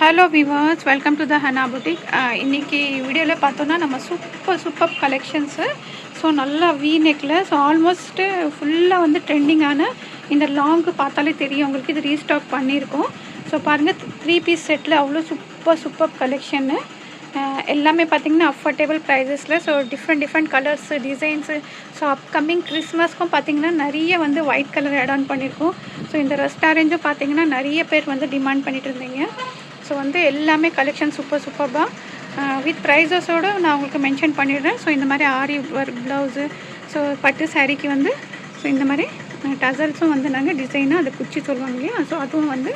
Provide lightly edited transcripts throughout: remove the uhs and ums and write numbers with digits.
Hello viewers, welcome to the Hana boutique. இன்றைக்கி வீடியோவில் பார்த்தோன்னா நம்ம சூப்பர் கலெக்ஷன்ஸு. ஸோ நல்லா வி நெக்கில், ஸோ ஆல்மோஸ்ட்டு ஃபுல்லாக வந்து ட்ரெண்டிங்கான இந்த லாங்கு பார்த்தாலே தெரியும் உங்களுக்கு, இது ரீஸ்டாக் பண்ணியிருக்கோம். ஸோ பாருங்கள், 3 பீஸ் செட்டில் அவ்வளோ சூப்பர் கலெக்ஷன்னு. எல்லாமே பார்த்திங்கன்னா அஃபோர்டபுள் ப்ரைஸஸில். So different colours, designs. So upcoming கிறிஸ்மஸ்க்கும் பார்த்திங்கன்னா நிறைய வந்து ஒயிட் கலர் ஆட் ஆன் பண்ணியிருக்கோம். ஸோ இந்த ரெஸ்டாரண்ட்டும் பார்த்திங்கன்னா நிறைய பேர் வந்து டிமாண்ட் பண்ணிகிட்டு இருந்தீங்க. ஸோ வந்து எல்லாமே கலெக்ஷன் சூப்பராக வித் ப்ரைஸஸோடு நான் உங்களுக்கு மென்ஷன் பண்ணிடுறேன். ஸோ இந்த மாதிரி ஆரி ஒர்க் ப்ளவுஸு, ஸோ பட்டு சாரீக்கு வந்து ஸோ இந்த மாதிரி டசல்ஸும் வந்து நாங்கள் டிசைனாக அதை குச்சி சொல்லுவாங்க இல்லையா, ஸோ அதுவும் வந்து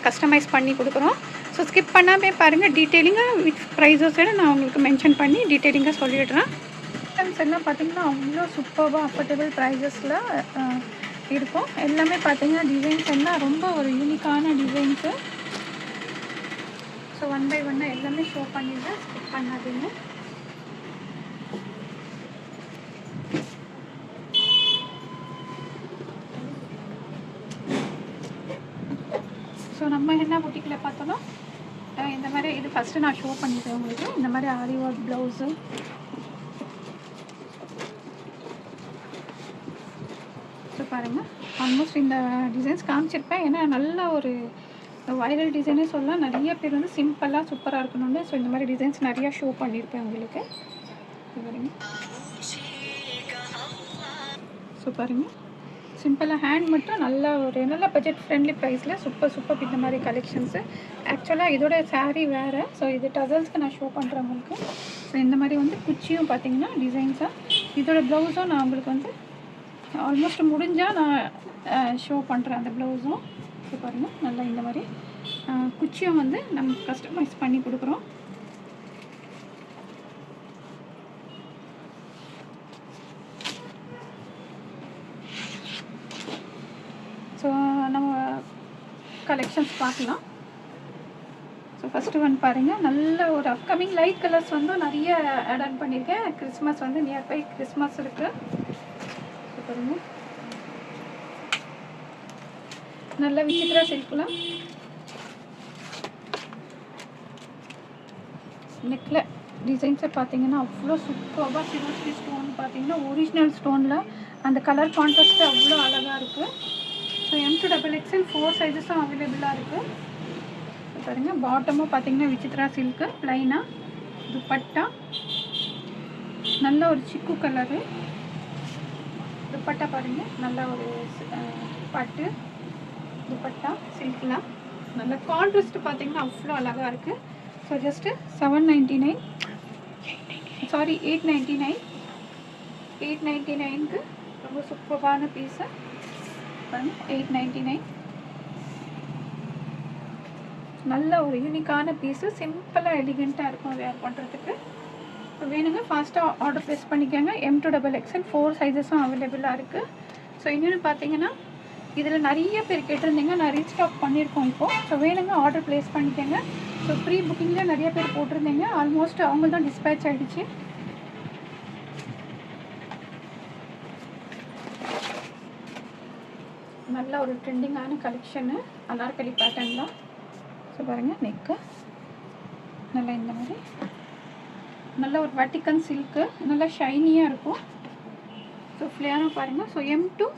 கஸ்டமைஸ் பண்ணி கொடுக்குறோம். ஸோ ஸ்கிப் பண்ணாமல் பாருங்கள், டீட்டெயிலிங்காக வித் ப்ரைஸஸோடு நான் உங்களுக்கு மென்ஷன் பண்ணி டீட்டெயிலிங்காக சொல்லிடுறேன். ஐட்டம்ஸ் எல்லாம் பார்த்திங்கன்னா அவ்வளோ சூப்பராக அஃபோர்டபுள் ப்ரைஸஸில் இருக்கும். எல்லாமே பார்த்திங்கன்னா டிசைன்ஸ் எல்லாம் ரொம்ப ஒரு யூனிக்கான டிசைன்ஸு. ஸோ 1 by 1 எல்லாமே ஷோ பண்ணிடுறேன், ஸ்கிப் பண்ணாதீங்க. ஸோ நம்ம என்ன புட்டிக்கில் பார்த்தோன்னா இந்த மாதிரி இது ஃபஸ்ட்டு நான் ஷோ பண்ணிடுறேன் உங்களுக்கு. இந்த மாதிரி ஆரி ஒர்க் ப்ளவுஸு, ஸோ பாருங்கள் ஆல்மோஸ்ட் இந்த டிசைன்ஸ் காமிச்சிருப்பேன். ஏன்னா நல்ல ஒரு வைரல் டிசைனே சொல்லலாம். நிறைய பேர் வந்து சிம்பிளாக சூப்பராக இருக்கணும்னு ஸோ இந்த மாதிரி டிசைன்ஸ் நிறையா ஷோ பண்ணியிருப்பேன் உங்களுக்கு. ஸோ பாருங்கள், சிம்பிளாக ஹேண்ட் மட்டும் நல்ல பட்ஜெட் ஃப்ரெண்ட்லி ப்ரைஸில் சூப்பர் இந்த மாதிரி கலெக்ஷன்ஸு. ஆக்சுவலாக இதோட சாரீ வேறு. ஸோ இது டசல்ஸ்க்கு நான் ஷோ பண்ணுறேன் உங்களுக்கு. ஸோ இந்த மாதிரி வந்து குச்சியும் பார்த்திங்கன்னா டிசைன்ஸாக, இதோட ப்ளவுஸும் நான் உங்களுக்கு வந்து ஆல்மோஸ்ட் முடிஞ்சால் நான் ஷோ பண்ணுறேன் அந்த ப்ளவுஸும். ஸோ பாருங்கள், நல்லா இந்த மாதிரி குச்சியும் வந்து நம்ம கஸ்டமைஸ் பண்ணி கொடுக்குறோம். ஸோ நம்ம கலெக்ஷன்ஸ் பார்க்கலாம். ஸோ ஃபஸ்ட்டு ஒன் பாருங்கள், நல்ல ஒரு அப்கமிங் லைட் கலர்ஸ் வந்து நிறைய ஆட் ஆன் பண்ணியிருக்கேன். கிறிஸ்மஸ் வந்து நியர்பை கிறிஸ்மஸ் இருக்குது. ஸோ பாருங்கள், நல்ல விசித்திரா சில்க்லாம் நெக்கில் டிசைன்ஸை பார்த்தீங்கன்னா அவ்வளோ சூப்பராக சிரோஸ்டி ஸ்டோன் பார்த்தீங்கன்னா ஒரிஜினல் ஸ்டோனில் அந்த கலர் கான்ட்ராஸ்ட்டு அவ்வளோ அழகாக இருக்குது. ஸோ M to XXL 4 சைஸஸும் அவைலபிளாக இருக்குது. பாருங்கள், பாட்டமும் பார்த்தீங்கன்னா விசித்ரா சில்க்கு ப்ளைனாக, துப்பட்டா நல்ல ஒரு சிக்கு கலரு துப்பட்டா பாருங்கள், நல்ல ஒரு பட்டு துப்பட்டா சில்கில் நல்ல கான்ட்ராஸ்ட் பார்த்தீங்கன்னா அவ்வளோ அழகாக இருக்குது. ஸோ ஜஸ்ட்டு 799 சாரி 899 899க்கு ரொம்ப சூப்பரான பீஸு. 899 நல்ல ஒரு யூனிக்கான பீஸு, சிம்பிளாக எலிகெண்ட்டாக இருக்கும் வேர் பண்ணுறதுக்கு. ஸோ வேணுங்க ஃபாஸ்ட்டாக ஆர்டர் ப்ளேஸ் பண்ணிக்கோங்க. M to XXL 4 சைஸஸும் அவைலபிளாக இருக்குது. ஸோ இன்னொன்று பார்த்தீங்கன்னா இதில் நிறைய பேர் கேட்டிருந்தீங்க, நான் ரீஸ்டாக் பண்ணியிருக்கோம் இப்போது. ஸோ வேணுங்க ஆர்டர் ப்ளேஸ் பண்ணிக்கோங்க. ஸோ ப்ரீ புக்கிங்கில் நிறைய பேர் போட்டிருந்தீங்க, ஆல்மோஸ்ட் அவங்க தான் டிஸ்பேச் ஆகிடுச்சு. நல்ல ஒரு ட்ரெண்டிங்கான கலெக்ஷனு, அனார்கலி பேட்டர்ன் தான். ஸோ பாருங்கள், நெக்கு நல்லா இந்த மாதிரி நல்ல ஒரு வட்டிக்கன் சில்க்கு, நல்லா ஷைனியாக இருக்கும். ஸோ ஃப்ளேரும் பாருங்கள். ஸோ M to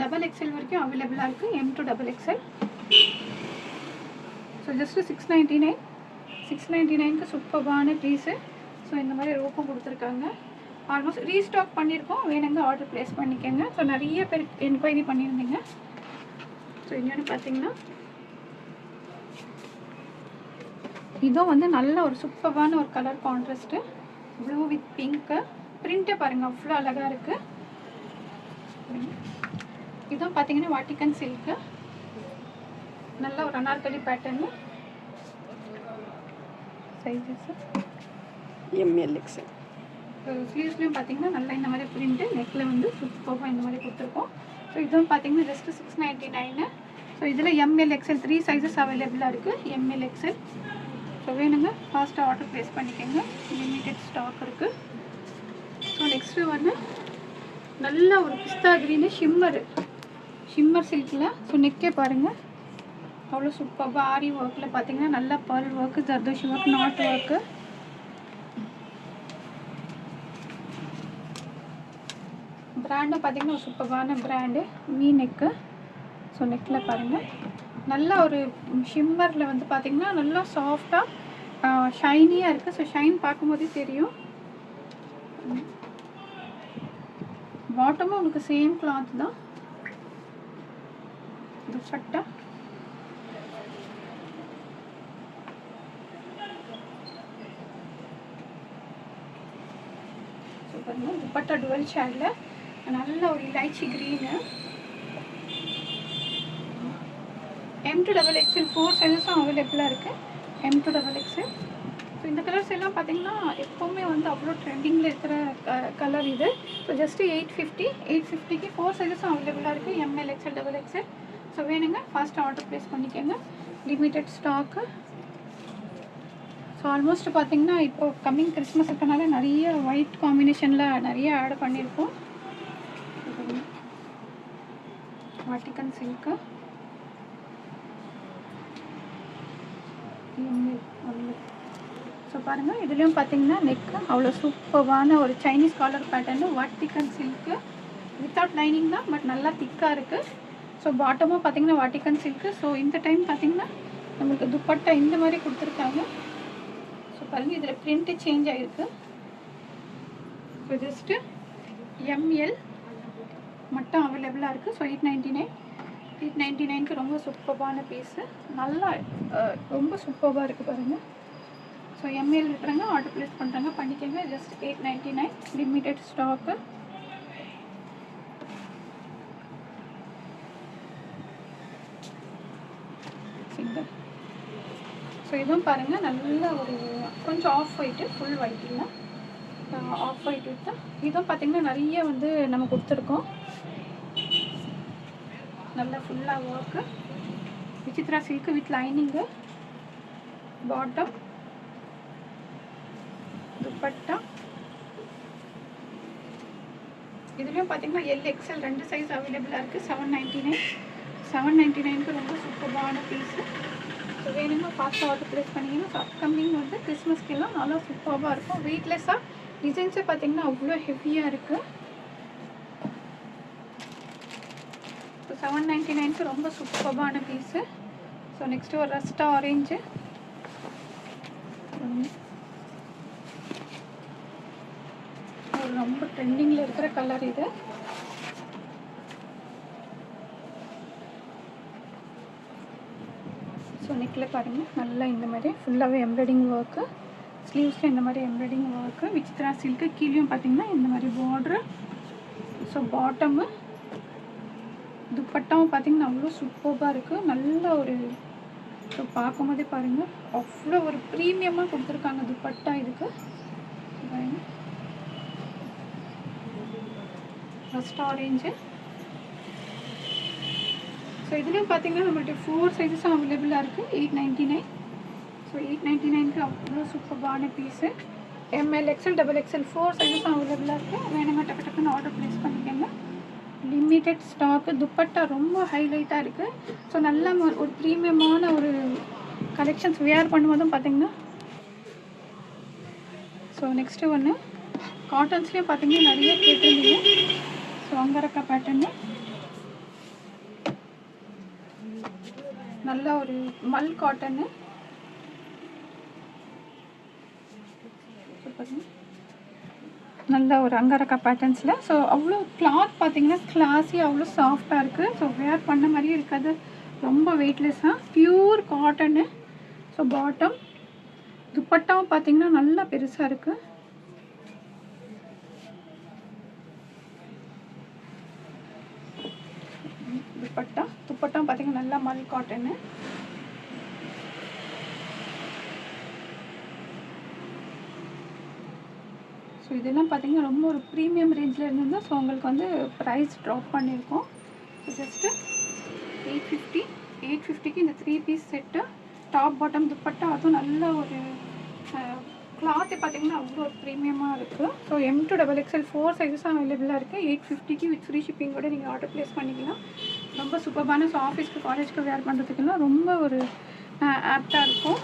XXL வரைக்கும் அவைலபிளாக இருக்குது. M to XXL. So just 699க்கு சூப்பரான பீஸு. ஸோ இந்த மாதிரி ரோப்பும் கொடுத்துருக்காங்க. ஆல்மோஸ்ட் ரீஸ்டாக் பண்ணியிருக்கோம், வேணுங்க ஆர்டர் ப்ளேஸ் பண்ணிக்கோங்க. ஸோ நிறைய பேர் என்கொயரி பண்ணியிருந்தீங்க. ஸோ இன்னொன்று பார்த்தீங்கன்னா இதுவும் வந்து நல்ல ஒரு சூப்பரான ஒரு colour contrast, blue with pink. பிரிண்ட்டை பாருங்கள் அவ்வளோ அழகாக இருக்குது. இதுவும் பார்த்தீங்கன்னா வாட்டிக்கன் சில்க்கு, நல்ல ஒரு Anarkali pattern. Sizes ML XL. ஸ்லீவ்ஸ்லேயும் பார்த்தீங்கன்னா நல்லா இந்த மாதிரி பிரிண்ட்டு, நெக்கில் வந்து சூப்பராக இந்த மாதிரி கொடுத்துருக்கோம். ஸோ இதுவும் பார்த்தீங்கன்னா ஜஸ்ட்டு 699. ஸோ இதில் ML XL 3 சைஸஸ் அவைலபிளாக இருக்குது. ML XL. ஸோ வேணுங்க ஃபாஸ்ட்டாக ஆர்டர் ப்ளேஸ் பண்ணிக்கோங்க, லிமிட்டட் ஸ்டாக் இருக்குது. ஸோ நெக்ஸ்ட்டு வந்து நல்ல ஒரு பிஸ்தா க்ரீனு ஷிம்மர் சில்கில். ஸோ நெக்கே பாருங்கள் அவ்வளோ சூப்பராக ஆரி ஒர்க்கில் பார்த்தீங்கன்னா நல்லா pearl work, zardozi work, knot work. பிராண்டும் பார்த்தீங்கன்னா ஒரு சூப்பரான பிராண்டு, வீ நெக்கு. ஸோ நெக்கில் பாருங்கள் நல்லா ஒரு ஷிம்மரில் வந்து பார்த்திங்கன்னா நல்லா சாஃப்டாக ஷைனியாக இருக்குது. ஸோ ஷைன் பார்க்கும்போதே தெரியும். பாட்டமும் உங்களுக்கு சேம் கிளாத் தான். துப்பட்டா சூப்பர்ங்க. துப்பட்டா டுவெல் ஷேடில் நல்ல ஒரு இலைச்சி க்ரீனு. M2XXL 4 சைஸஸும் அவைலபிளாக இருக்குது. M2XXL. ஸோ இந்த கலர்ஸ் எல்லாம் பார்த்தீங்கன்னா எப்போவுமே வந்து அவ்வளோ ட்ரெண்டிங்கில் இருக்கிற கலர் இது. ஸோ ஜஸ்ட்டு 850க்கு 4 சைஸஸும் அவைலபிளாக இருக்குது. ML, XL, XXL. ஸோ வேணுங்க ஃபாஸ்ட்டாக ஆர்டர் ப்ளேஸ் பண்ணிக்கோங்க. Limited stock. ஸோ ஆல்மோஸ்ட் பார்த்தீங்கன்னா இப்போது கம்மிங் கிறிஸ்மஸ் இருக்கனால நிறைய ஒயிட் காம்பினேஷனில் நிறைய ஆட் பண்ணியிருக்கோம். வாட்டிக்கன் சில்க்கு, ஸோ பாருங்கள் இதுலேயும் பார்த்தீங்கன்னா நெக்கு அவ்வளோ சூப்பரான ஒரு Chinese collar pattern Vatican silk. Without lining தான், பட் நல்லா திக்காக இருக்குது. ஸோ பாட்டமும் பார்த்தீங்கன்னா வாட்டிக்கன் சில்க்கு. ஸோ இந்த டைம் பார்த்தீங்கன்னா நம்மளுக்கு துப்பட்டா இந்த மாதிரி கொடுத்துருக்காங்க. ஸோ பாருங்கள் இதில் பிரிண்ட்டு சேஞ்ச் ஆகிருக்கு. ஸோ ஜஸ்ட்டு ML மட்டும் அவைலபிளாக இருக்குது. ஸோ 899க்கு ரொம்ப சூப்பரான பீஸு. நல்லா ரொம்ப சூப்பராக இருக்குது பாருங்கள். ஸோ ML இருக்கிறாங்க, ஆர்டர் ப்ளேஸ் பண்ணுறாங்க, பண்ணிக்கோங்க. Just 899, limited stock. Single. So இதுவும் பாருங்கள் நல்ல ஒரு கொஞ்சம் ஆஃப் ஒயிட்டு, ஃபுல் ஒயிட் இல்லை, ஆஃப் ஒயிட் விட்டு. இதுவும் பார்த்திங்கன்னா நிறைய வந்து நம்ம கொடுத்துருக்கோம். நல்லா ஃபுல்லாக work, Vichitra silk with lining, bottom, dupatta. இதுலேயும் பார்த்தீங்கன்னா LXL 2 சைஸ் அவைலபிளாக இருக்குது. 799க்கு ரொம்ப சூப்பரான பீஸு. ஸோ வேணுங்க ஃபாஸ்ட்டாக ஆர்டர் ப்ளேஸ் பண்ணிங்கன்னா. ஸோ அப்கமிங் வந்து கிறிஸ்மஸ்க்கெல்லாம் நல்லா சூப்பராக இருக்கும். வெயிட்லெஸ்ஸாக டிசைன்ஸே பார்த்தீங்கன்னா அவ்வளோ ஹெவியாக இருக்குது. ஸோ 799க்கு ரொம்ப சூப்பரான பீஸு. ஸோ நெக்ஸ்ட்டு ஒரு ரஸ்ட் ஆரேஞ்சு, ஒரு ரொம்ப ட்ரெண்டிங்கில் இருக்கிற கலர் இது. ஸோ நெக்கில் பாருங்கள் நல்லா இந்த மாதிரி ஃபுல்லாகவே எம்ப்ராய்டிங் ஒர்க்கு, ஸ்லீவ்ஸில் இந்த மாதிரி எம்ப்ராய்டிங் ஒர்க்கு, விசித்ரா சில்க்கு. கீழேயும் பார்த்தீங்கன்னா இந்த மாதிரி பார்ட்ரு. ஸோ பாட்டமு, துப்பட்டாவும் பார்த்தீங்கன்னா அவ்வளோ சூப்பராக இருக்குது. நல்ல ஒரு ஸோ பார்க்கும்போதே பாருங்கள் அவ்வளோ ஒரு ப்ரீமியமாக கொடுத்துருக்காங்க துப்பட்டா இதுக்கு. First orange. ஸோ இதுலேயும் பார்த்தீங்கன்னா நம்மள்ட்ட 4 சைஸஸும் அவைலபிளாக இருக்குது. 899. ஸோ 899க்கு அவ்வளோ சூப்பரான பீஸு. ML, XL, XXL 4 சைஸஸும் அவைலபிளாக இருக்குது. வேணுங்க டக்கு டக்குன்னு ஆர்டர் ப்ளேஸ் பண்ணிக்கோங்க. Limited stock. துப்பட்டா ரொம்ப ஹைலைட்டாக இருக்குது. ஸோ நல்ல ஒரு ப்ரீமியமான ஒரு கலெக்ஷன்ஸ் வேர் பண்ணும்போதும் பார்த்தீங்கன்னா. ஸோ நெக்ஸ்ட்டு ஒன்று காட்டன்ஸ்லேயும் பார்த்தீங்கன்னா நிறைய கேட்டிருந்தீங்க. ஸோ அங்கரக்கா பேட்டர்னு நல்ல ஒரு மல் காட்டனு. நல்ல ஒரு அங்கரக்கா பேட்டர்ன்ஸில். ஸோ அவ்வளோ கிளாத் பார்த்தீங்கன்னா கிளாஸி, அவ்வளோ சாஃப்டாக இருக்குது. ஸோ வேர் பண்ண மாதிரியே இருக்காது, ரொம்ப வெயிட்லெஸ்ஸாக பியூர் காட்டனு. ஸோ பாட்டம், துப்பட்டாவும் பார்த்தீங்கன்னா நல்லா பெருசாக இருக்குது. துப்பட்டாவும் பார்த்தீங்கன்னா நல்லா மல் காட்டனு. ஸோ இதெல்லாம் பார்த்தீங்கன்னா ரொம்ப ஒரு ப்ரீமியம் ரேஞ்சில் இருந்திருந்தால். ஸோ உங்களுக்கு வந்து ப்ரைஸ் ட்ராப் பண்ணியிருக்கோம். ஸோ ஜஸ்ட்டு 850க்கு இந்த 3 piece set, top bottom dupatta. அதுவும் நல்ல ஒரு கிளாத்து பார்த்தீங்கன்னா அவ்வளோ ஒரு ப்ரீமியமாக இருக்குது. ஸோ M2XXL 4 சைஸஸும் அவைலபிளாக இருக்குது. 850க்கு வித் ஃப்ரீ ஷிப்பிங்கோட நீங்கள் ஆர்டர் ப்ளேஸ் பண்ணிக்கலாம். ரொம்ப சூப்பரான. ஸோ ஆஃபீஸ்க்கு காலேஜ்க்கு வேர் பண்ணுறதுக்குலாம் ரொம்ப ஒரு ஆப்டாக இருக்கும்.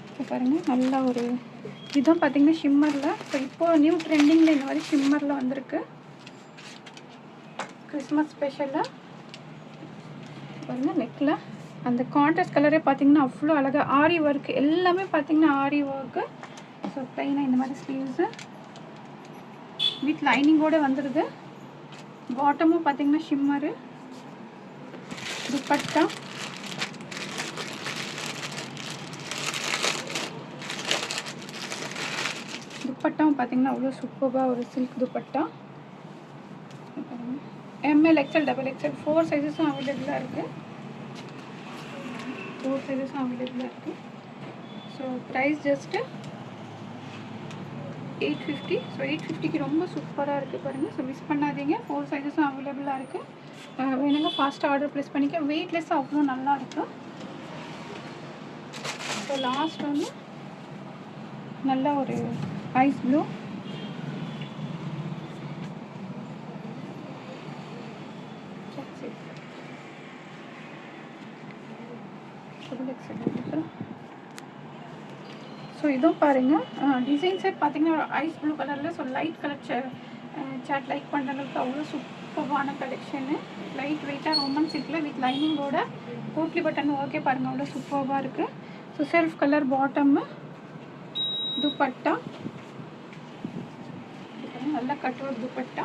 இப்போ பாருங்கள் நல்லா ஒரு இதுவும் பார்த்திங்கன்னா ஷிம்மரில். ஸோ இப்போது நியூ ட்ரெண்டிங்கில் இந்த மாதிரி ஷிம்மரில் வந்திருக்கு. கிறிஸ்மஸ் ஸ்பெஷலில் பாருங்கள் நெக்கில் அந்த கான்ட்ராஸ்ட் கலரே பார்த்திங்கன்னா அவ்வளோ அழகாக ஆரி ஒர்க் எல்லாமே பார்த்திங்கன்னா ஆரி ஒர்க்கு. ஸோ ப்ளைனாக இந்த மாதிரி ஸ்லீவ்ஸு வித் லைனிங்கோடு வந்துடுது. பாட்டமும் பார்த்திங்கன்னா ஷிம்மரு. துப்பட்டா துப்பட்டாவும் பார்த்திங்கன்னா அவ்வளோ சூப்பராக ஒரு silk dupatta. M L XL double XL 4 சைஸஸும் அவைலபிளாக இருக்குது. 4 சைஸஸும் அவைலபிளாக இருக்குது. So price just 850. ஸோ 850க்கு ரொம்ப சூப்பராக இருக்குது பாருங்கள். ஸோ மிஸ் பண்ணாதீங்க. 4 சைஸஸும் அவைலபிளாக இருக்குது. வேணுங்க ஃபாஸ்ட்டாக ஆர்டர் ப்ளேஸ் பண்ணிக்க. வெயிட்லெஸ் அவ்வளோ நல்லா இருக்குது. ஸோ லாஸ்ட் வந்து நல்ல ஒரு ஐஸ் ப்ளூ. ஸோ இதுவும் பாருங்கள் டிசைன்ஸே பார்த்தீங்கன்னா ஒரு ஐஸ் ப்ளூ கலரில். So light colour shade like பண்ணுறவங்களுக்கு அவ்வளோ சூப்பரான கலெக்ஷனு. லைட் வெயிட்டாக ரோமன் சில்கில் வித் லைனிங்கோட போட்லி பட்டன் ஓகே பாருங்கள் அவ்வளோ சூப்பராக இருக்குது. So self colour bottom dupatta நல்ல கட்டோர் துப்பட்டா.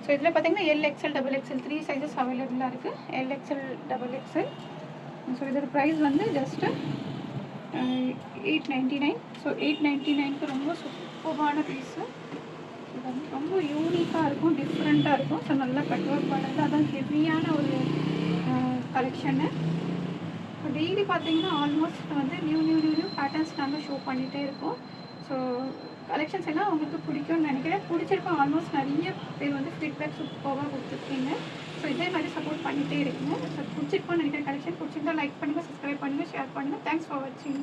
ஸோ இதில் பார்த்தீங்கன்னா எல்எக்ஸ்எல் டபுள் எக்ஸ்எல் 3 சைஸஸ் அவைலபிளாக இருக்குது. L XL double XL. ஸோ இதோட ப்ரைஸ் வந்து ஜஸ்ட்டு 899. ஸோ 899க்கு ரொம்ப சூப்பரான பீஸு. இது வந்து ரொம்ப யூனிக்காக இருக்கும், டிஃப்ரெண்ட்டாக இருக்கும். ஸோ நல்லா கட் ஒர்க் பண்ணது அதான் ஹெவியான ஒரு கலெக்ஷனு. ஸோ டெய்லி பார்த்தீங்கன்னா ஆல்மோஸ்ட் வந்து நியூ பேட்டர்ன்ஸ் நாங்கள் ஷோ பண்ணிகிட்டே இருக்கோம். ஸோ கலெக்ஷன்ஸ் எல்லாம் உங்களுக்கு பிடிக்கும்னு நினைக்கிறேன். பிடிச்சிருக்கோம். ஆல்மோஸ்ட் நிறைய பேர் வந்து ஃபீட்பேக் சூப்பராக கொடுத்துருக்கீங்க. ஸோ இதே மாதிரி சப்போர்ட் பண்ணிகிட்டே இருக்குங்க. ஸோ பிடிச்சிருக்கோன்னு நினைக்கிற கலெக்ஷன் பிடிச்சிருந்தா லைக் பண்ணுங்கள், சப்ஸ்கிரைப் பண்ணுங்கள், ஷேர் பண்ணுங்கள். தேங்க்ஸ் ஃபார் வாட்சிங்.